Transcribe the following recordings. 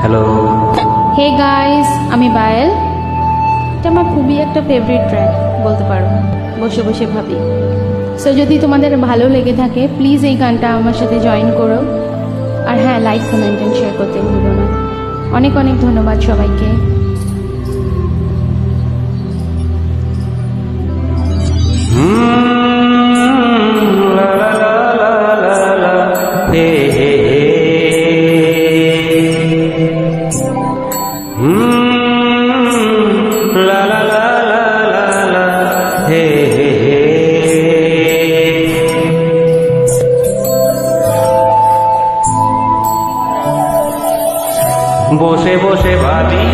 Hello. Hey guys, আমি bile. এটা আমার খুবই একটা ফেভারিট ট্র্যাক বলতে পারো, বসে বসে ভাবি। সো যদি তোমাদের ভালো লেগে থাকে প্লিজ এই গানটা আমার সাথে জয়েন করো। আর হ্যাঁ, লাইক কমেন্ট এন্ড শেয়ার করতে ভুলো না। অনেক অনেক ধন্যবাদ সবাইকে। বসে বসে ভাবি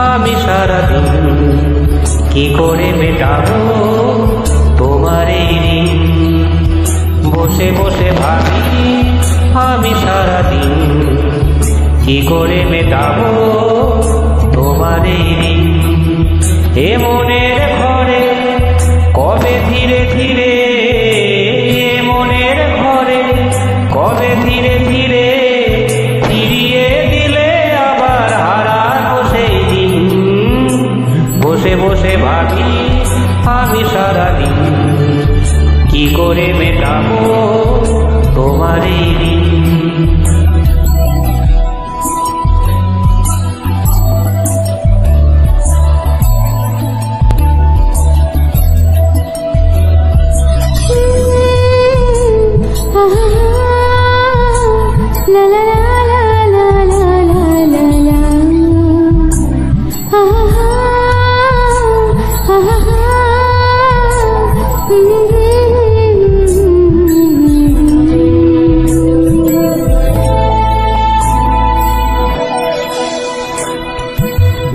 আমি সারাদিন কি করে মেটাবো তোমার এই ঋণ। বসে বসে ভাবি আমি সারাদিন কি করে মেটাবো তোমার এই ঋণ। এ মনের ঘরে কবে ধীরে ধীরে, মনের ঘরে কবে ধীরে ধীরে ফিরিয়ে দিলে আবার হারানো সেই দিন। বসে বসে ভাবি আমি সারাদিন কি করে মেটাবো তোমার এই ঋণ।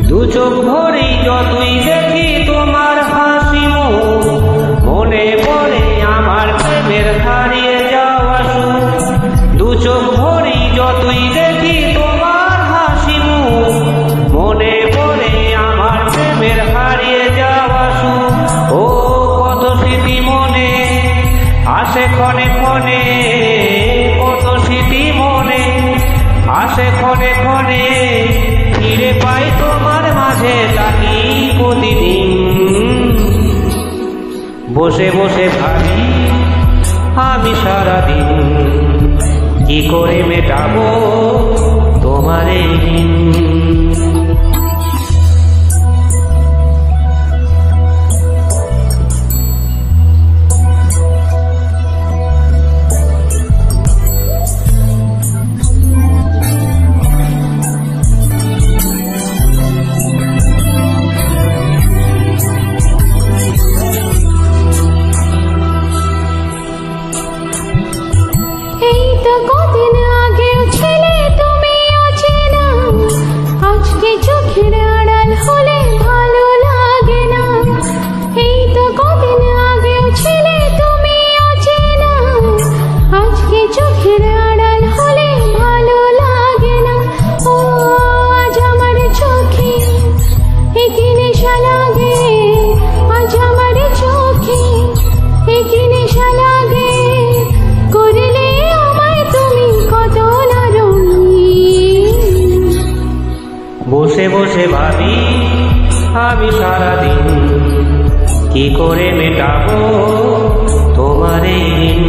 দু চোখ ভরেই যতই দেখি তোমার হাসি মুখ, মনে পড়ে আমার প্রেমের হারিয়ে যাওয়া সুখ। দু চোখ ভরেই যতই দেখি তোমার হাসি মুখ, মনে পড়ে আমার প্রেমের হারিয়ে যাওয়া সুখ। ও কত স্মৃতি মনে আসে ক্ষণে ক্ষণে, কত স্মৃতি মনে আসে ক্ষণে ক্ষণে, ফিরে পাই তোমার মাঝে থাকি প্রতিদিন। বসে বসে ভাবি আমি সারাদিন কি করে মেটাবো তোমার এই ঋণ। কদিন আগেও ছিলে তুমি অচেনা, আজকে চোখের আড়াল হলে ভালো লাগে না। এই তো কদিন আগেও ছিলে তুমি অচেনা, আজকে চোখের আড়াল হলে ভালো লাগে না। ও আজ আমার চোখে একই নেশা লাগে, আজ আমার চোখে একই নেশা লাগে। করলে তুমি কত না রঙিন। বসে বসে ভাবি আমি সারাদিন কি করে মেটাবো তোমার এই ঋণ।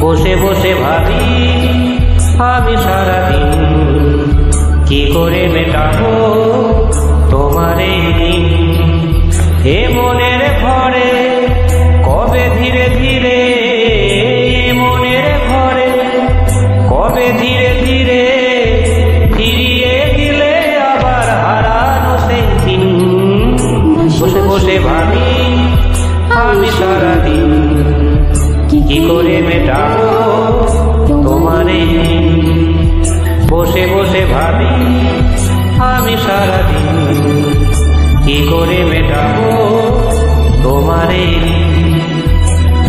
বসে বসে ভাবি আমি সারাদিন কি করে মেটাবো তোমার এই ঋণ। এ মনের ঘরে কবে ধীরে ধীরে, মনের ঘরে কবে ধীরে ধীরে ফিরিয়ে দিলে আবার হারানো সেই দিন। বসে বসে ভাবি আমি সারাদিন কি করে মেটাবো তোমার এই ঋণ। বসে বসে ভাবি আমি সারাদিন কি করে মেটাবো তোমার এই ঋণ,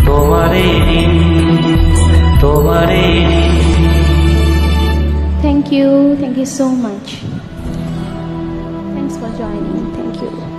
তোমার এই ঋণ, তোমার এই ঋণ। Thank you so much. Thanks for joining. Thank you.